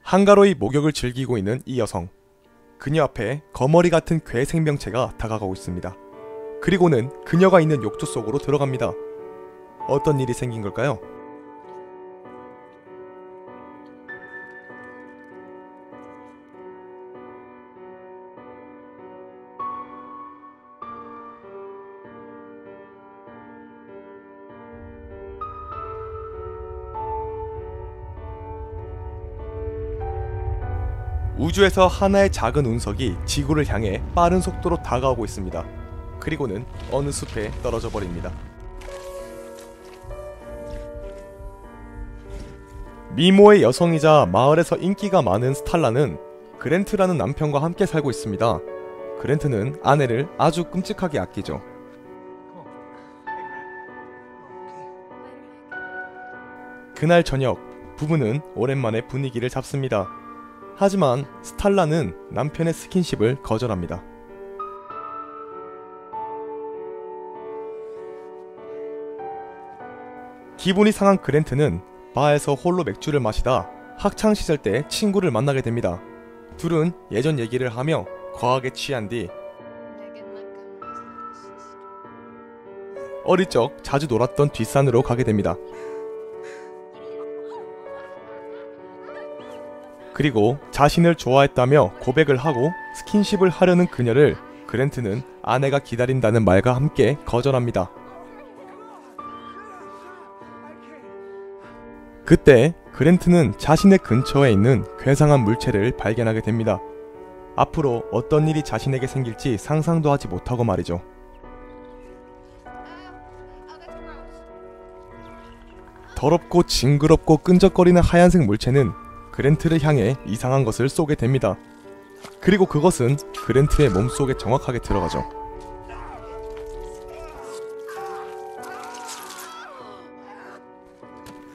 한가로이 목욕을 즐기고 있는 이 여성. 그녀 앞에 거머리 같은 괴 생명체가 다가가고 있습니다. 그리고는 그녀가 있는 욕조 속으로 들어갑니다. 어떤 일이 생긴 걸까요? 우주에서 하나의 작은 운석이 지구를 향해 빠른 속도로 다가오고 있습니다. 그리고는 어느 숲에 떨어져 버립니다. 미모의 여성이자 마을에서 인기가 많은 스탈라는 그랜트라는 남편과 함께 살고 있습니다. 그랜트는 아내를 아주 끔찍하게 아끼죠. 그날 저녁, 부부는 오랜만에 분위기를 잡습니다. 하지만 스탈라는 남편의 스킨십을 거절합니다. 기분이 상한 그랜트는 바에서 홀로 맥주를 마시다 학창시절 때 친구를 만나게 됩니다. 둘은 예전 얘기를 하며 거하게 취한 뒤 어릴 적 자주 놀았던 뒷산으로 가게 됩니다. 그리고 자신을 좋아했다며 고백을 하고 스킨십을 하려는 그녀를 그랜트는 아내가 기다린다는 말과 함께 거절합니다. 그때 그랜트는 자신의 근처에 있는 괴상한 물체를 발견하게 됩니다. 앞으로 어떤 일이 자신에게 생길지 상상도 하지 못하고 말이죠. 더럽고 징그럽고 끈적거리는 하얀색 물체는 그랜트를 향해 이상한 것을 쏘게 됩니다. 그리고 그것은 그랜트의 몸속에 정확하게 들어가죠.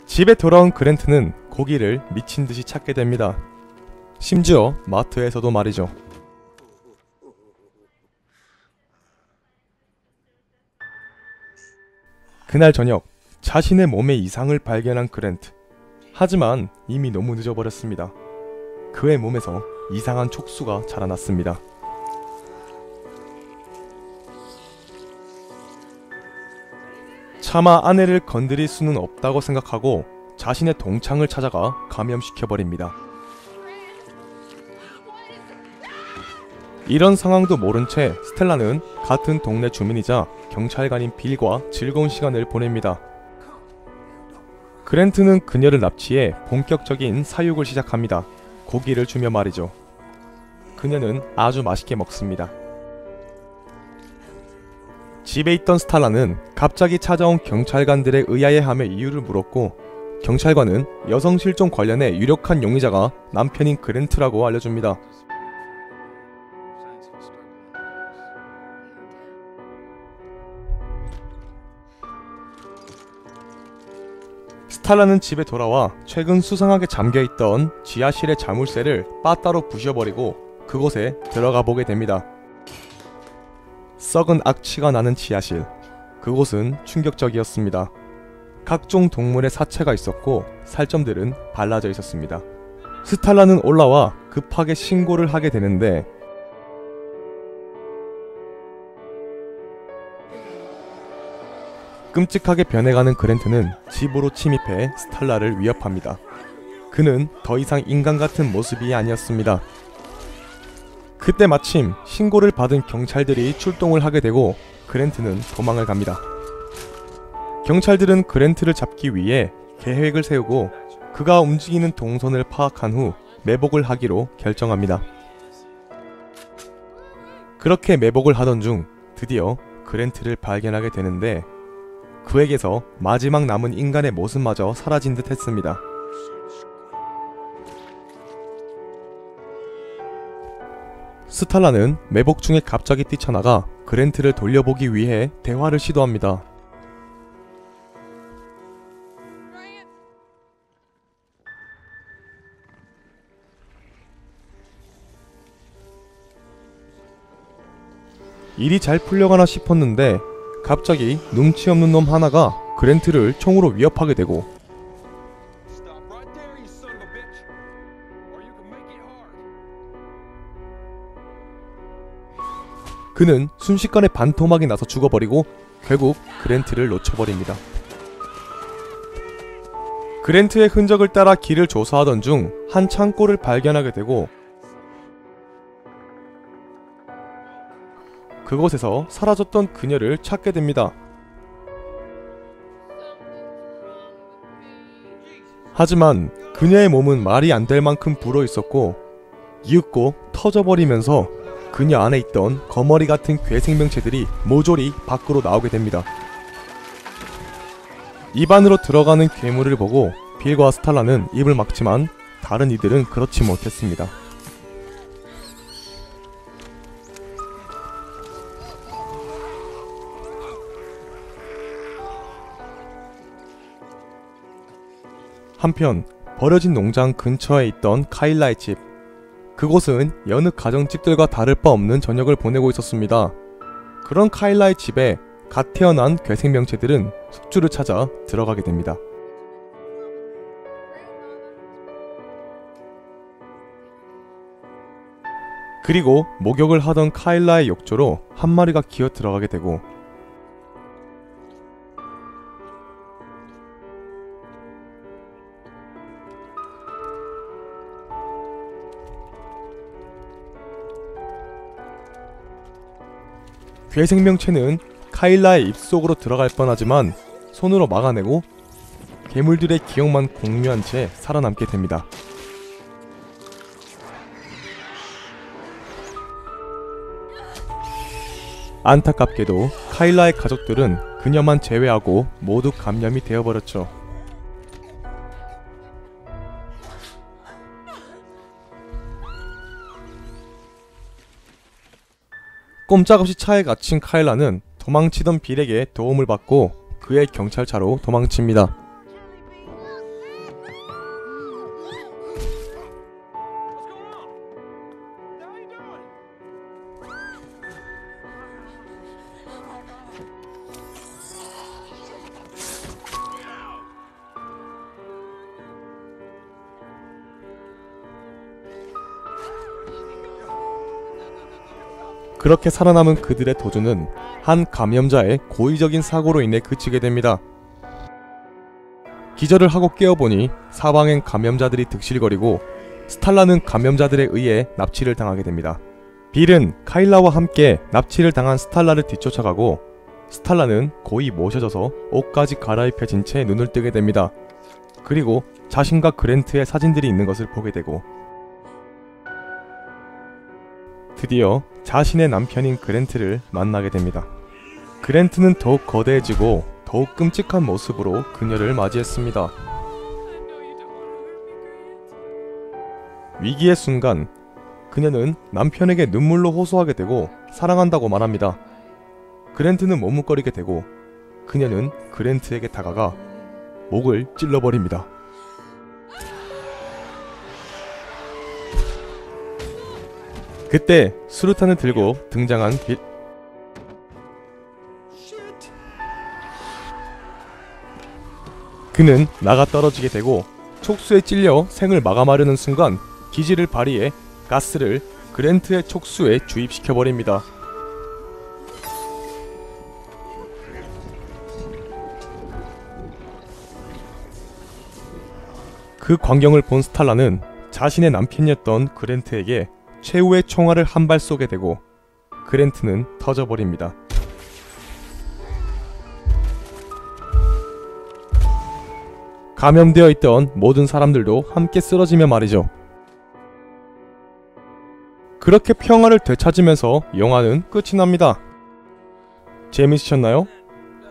집에 돌아온 그랜트는 고기를 미친듯이 찾게 됩니다. 심지어 마트에서도 말이죠. 그날 저녁, 자신의 몸에 이상을 발견한 그랜트. 하지만 이미 너무 늦어버렸습니다. 그의 몸에서 이상한 촉수가 자라났습니다. 차마 아내를 건드릴 수는 없다고 생각하고 자신의 동창을 찾아가 감염시켜버립니다. 이런 상황도 모른 채 스텔라는 같은 동네 주민이자 경찰관인 빌과 즐거운 시간을 보냅니다. 그랜트는 그녀를 납치해 본격적인 사육을 시작합니다. 고기를 주며 말이죠. 그녀는 아주 맛있게 먹습니다. 집에 있던 스탈라는 갑자기 찾아온 경찰관들의 의아해함에 이유를 물었고 경찰관은 여성 실종 관련해 유력한 용의자가 남편인 그랜트라고 알려줍니다. 스탈라는 집에 돌아와 최근 수상하게 잠겨있던 지하실의 자물쇠를 빠따로 부셔버리고 그곳에 들어가 보게 됩니다. 썩은 악취가 나는 지하실. 그곳은 충격적이었습니다. 각종 동물의 사체가 있었고 살점들은 발라져 있었습니다. 스탈라는 올라와 급하게 신고를 하게 되는데 끔찍하게 변해가는 그랜트는 집으로 침입해 스탈라를 위협합니다. 그는 더 이상 인간 같은 모습이 아니었습니다. 그때 마침 신고를 받은 경찰들이 출동을 하게 되고 그랜트는 도망을 갑니다. 경찰들은 그랜트를 잡기 위해 계획을 세우고 그가 움직이는 동선을 파악한 후 매복을 하기로 결정합니다. 그렇게 매복을 하던 중 드디어 그랜트를 발견하게 되는데 그에게서 마지막 남은 인간의 모습마저 사라진 듯 했습니다. 스탈라는 매복 중에 갑자기 뛰쳐나가 그랜트를 돌려보기 위해 대화를 시도합니다. 일이 잘 풀려가나 싶었는데 갑자기 눈치 없는 놈 하나가 그랜트를 총으로 위협하게 되고 그는 순식간에 반토막이 나서 죽어버리고 결국 그랜트를 놓쳐버립니다. 그랜트의 흔적을 따라 길을 조사하던 중 한 창고를 발견하게 되고 그곳에서 사라졌던 그녀를 찾게 됩니다. 하지만 그녀의 몸은 말이 안 될 만큼 불어 있었고 이윽고 터져버리면서 그녀 안에 있던 거머리 같은 괴생명체들이 모조리 밖으로 나오게 됩니다. 입 안으로 들어가는 괴물을 보고 빌과 스탈라는 입을 막지만 다른 이들은 그렇지 못했습니다. 한편 버려진 농장 근처에 있던 카일라의 집, 그곳은 여느 가정집들과 다를 바 없는 저녁을 보내고 있었습니다. 그런 카일라의 집에 갓 태어난 괴생명체들은 숙주를 찾아 들어가게 됩니다. 그리고 목욕을 하던 카일라의 욕조로 한 마리가 기어 들어가게 되고 괴생명체는 카일라의 입속으로 들어갈 뻔하지만 손으로 막아내고 괴물들의 기억만 공유한 채 살아남게 됩니다. 안타깝게도 카일라의 가족들은 그녀만 제외하고 모두 감염이 되어버렸죠. 꼼짝없이 차에 갇힌 카일라는 도망치던 빌에게 도움을 받고 그의 경찰차로 도망칩니다. 그렇게 살아남은 그들의 도주는 한 감염자의 고의적인 사고로 인해 그치게 됩니다. 기절을 하고 깨어보니 사방엔 감염자들이 득실거리고 스탈라는 감염자들에 의해 납치를 당하게 됩니다. 빌은 카일라와 함께 납치를 당한 스탈라를 뒤쫓아가고 스탈라는 고이 모셔져서 옷까지 갈아입혀진 채 눈을 뜨게 됩니다. 그리고 자신과 그랜트의 사진들이 있는 것을 보게 되고 드디어 자신의 남편인 그랜트를 만나게 됩니다. 그랜트는 더욱 거대해지고 더욱 끔찍한 모습으로 그녀를 맞이했습니다. 위기의 순간 그녀는 남편에게 눈물로 호소하게 되고 사랑한다고 말합니다. 그랜트는 머뭇거리게 되고 그녀는 그랜트에게 다가가 목을 찔러버립니다. 그때 수류탄을 들고 등장한 빌. 그는 나가 떨어지게 되고 촉수에 찔려 생을 마감하려는 순간 기지를 발휘해 가스를 그랜트의 촉수에 주입시켜버립니다. 그 광경을 본 스탈라는 자신의 남편이었던 그랜트에게 최후의 총알을 한 발 쏘게 되고 그랜트는 터져버립니다. 감염되어 있던 모든 사람들도 함께 쓰러지며 말이죠. 그렇게 평화를 되찾으면서 영화는 끝이 납니다. 재밌으셨나요?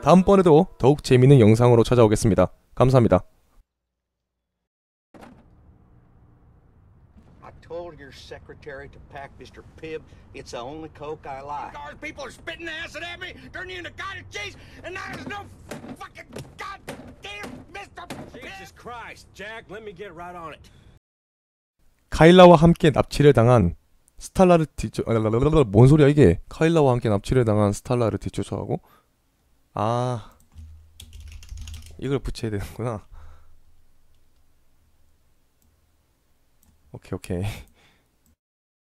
다음번에도 더욱 재밌는 영상으로 찾아오겠습니다. 감사합니다. Told your secretary to pack Mr. Pibb. It's the only Coke I like. Guard people are spitting acid at me, turning you into cottage cheese, and now there's no fucking goddamn Mr. Pibb. Jesus Christ, Jack, let me get right on it. 카일라와 함께 납치를 당한 스탈라를 뭔 소리야 이게? 카일라와 함께 납치를 당한 스탈라를 뒤쫓아가고 이걸 붙여야 되는구나. 오케이.